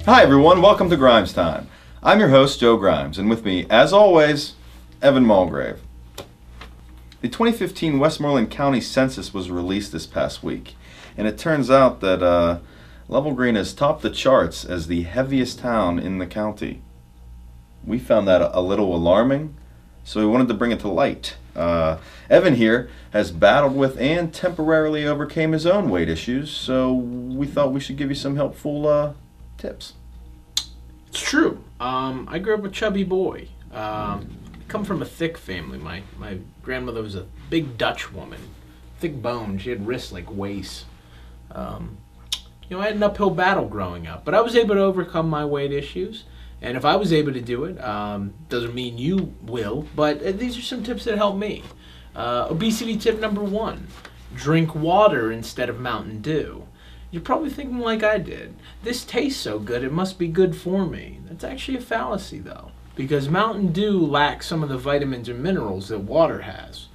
Hi everyone, welcome to Grimes Time. I'm your host, Joe Grimes, and with me, as always, Evan Mulgrave. The 2015 Westmoreland County Census was released this past week, and it turns out that Level Green has topped the charts as the heaviest town in the county. We found that a little alarming, so we wanted to bring it to light. Evan here has battled with and temporarily overcame his own weight issues, so we thought we should give you some helpful tips. It's true. I grew up a chubby boy. Come from a thick family. My grandmother was a big Dutch woman, thick boned. She had wrists like waists. I had an uphill battle growing up, but I was able to overcome my weight issues. And if I was able to do it, doesn't mean you will, but these are some tips that help me. Obesity tip number 1, drink water instead of Mountain Dew. You're probably thinking like I did, this tastes so good, it must be good for me. That's actually a fallacy though, because Mountain Dew lacks some of the vitamins and minerals that water has.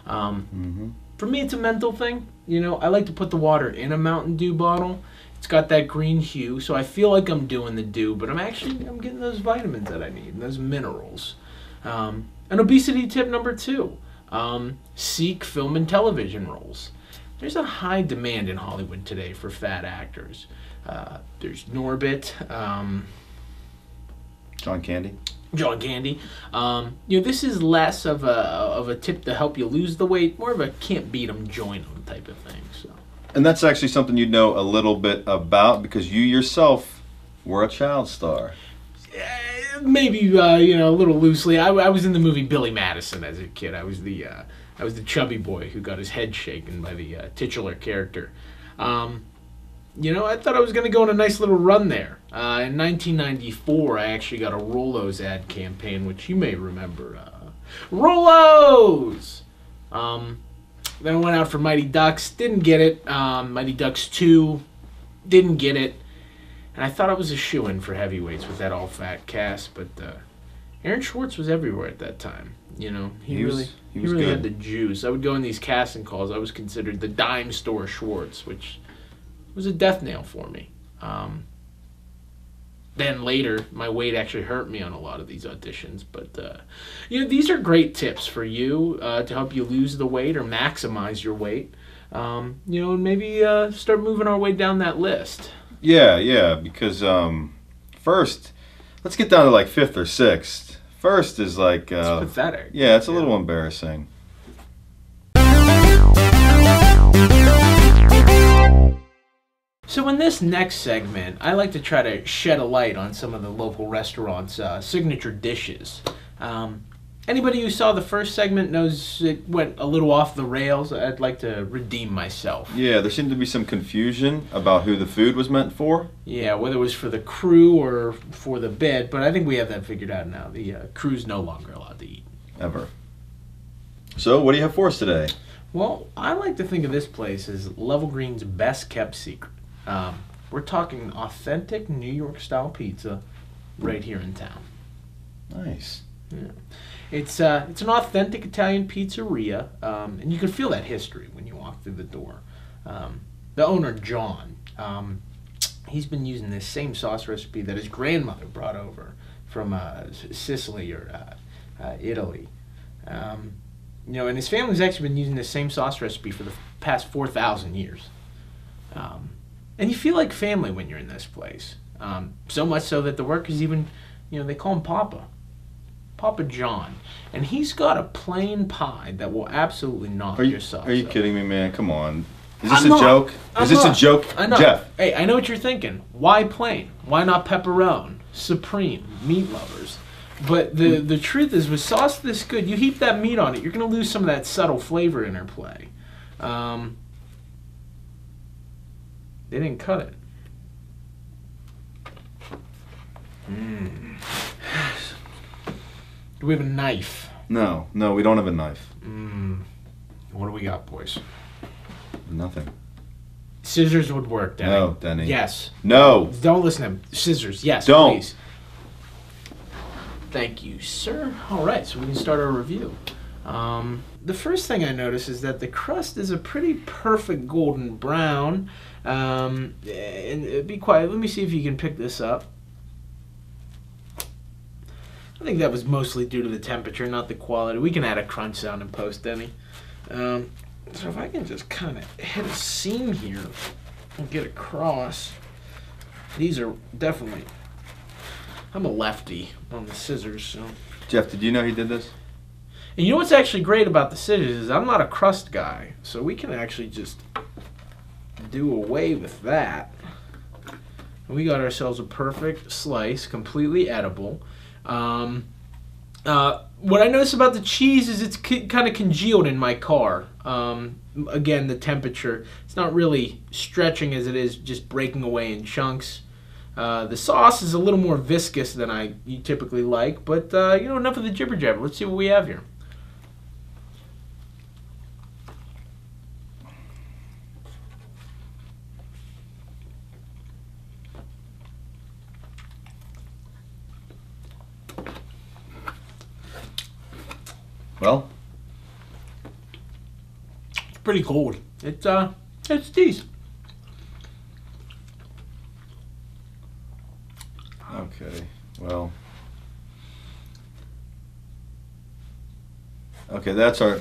For me, it's a mental thing. I like to put the water in a Mountain Dew bottle. It's got that green hue, so I feel like I'm doing the dew, but I'm getting those vitamins that I need, and those minerals. And obesity tip number 2, seek film and television roles. There's a high demand in Hollywood today for fat actors. There's Norbit, John Candy. This is less of a tip to help you lose the weight, more of a can't beat 'em, join 'em type of thing. So. And that's actually something you know a little bit about because you yourself were a child star. Maybe a little loosely. I was in the movie Billy Madison as a kid. I was the chubby boy who got his head shaken by the titular character. I thought I was going to go on a nice little run there. In 1994, I actually got a Rolos ad campaign, which you may remember. Rolos! Then I went out for Mighty Ducks, didn't get it. Mighty Ducks 2, didn't get it. And I thought I was a shoo-in for heavyweights with that all-fat cast, but Aaron Schwartz was everywhere at that time. He really had the juice. I would go in these casting calls. I was considered the dime store Schwartz, which was a death nail for me. Then later, my weight actually hurt me on a lot of these auditions. But, these are great tips for you to help you lose the weight or maximize your weight. And maybe start moving our way down that list. Yeah, because first, let's get down to like 5th or 6th. First is like... it's pathetic. Yeah, it's a little embarrassing. So in this next segment, I like to try to shed a light on some of the local restaurants' signature dishes. Anybody who saw the first segment knows it went a little off the rails. I'd like to redeem myself. Yeah, there seemed to be some confusion about who the food was meant for. Yeah, whether it was for the crew or for the bid, but I think we have that figured out now. The crew's no longer allowed to eat. Ever. So, what do you have for us today? Well, I like to think of this place as Level Green's best kept secret. We're talking authentic New York style pizza right here in town. Nice. Yeah. It's an authentic Italian pizzeria, and you can feel that history when you walk through the door. The owner, John, he's been using this same sauce recipe that his grandmother brought over from Sicily or Italy. And his family's actually been using this same sauce recipe for the past 4,000 years. And you feel like family when you're in this place. So much so that the workers even, they call him Papa John. And he's got a plain pie that will absolutely knock your socks off. Are you kidding me, man? Come on. Is this a joke? Is this a joke? I know. Jeff. Hey, I know what you're thinking. Why plain? Why not pepperoni? Supreme. Meat lovers. But the truth is, with sauce this good, you heap that meat on it, you're going to lose some of that subtle flavor interplay. They didn't cut it. Do we have a knife? No, we don't have a knife. What do we got, boys? Nothing. Scissors would work, Denny. No, Denny. Yes. No. Don't listen to him. Scissors, yes, don't. Please. Thank you, sir. All right, so we can start our review. The first thing I notice is that the crust is a pretty perfect golden brown. And be quiet. Let me see if you can pick this up. I think that was mostly due to the temperature, not the quality. We can add a crunch sound in post, Denny. So if I can just kind of hit a seam here and get across. These are definitely... I'm a lefty on the scissors, so... Jeff, did you know he did this? And you know what's actually great about the scissors is I'm not a crust guy, so we can actually just do away with that. And we got ourselves a perfect slice, completely edible. What I notice about the cheese is it's kind of congealed in my car. Again, the temperature, it's not really stretching as it is just breaking away in chunks. The sauce is a little more viscous than you typically like, but you know, enough of the jibber jabber. Let's see what we have here. Well, it's pretty cold. It's decent. okay. Well. Okay, that's our...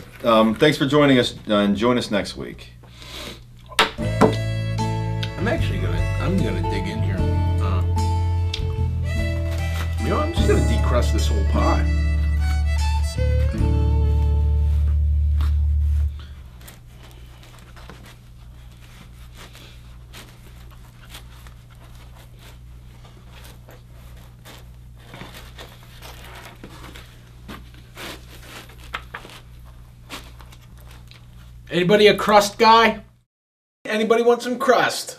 thanks for joining us, and join us next week. I'm gonna dig in here. You know, I'm just gonna decrust this whole pie. Anybody a crust guy? Anybody want some crust?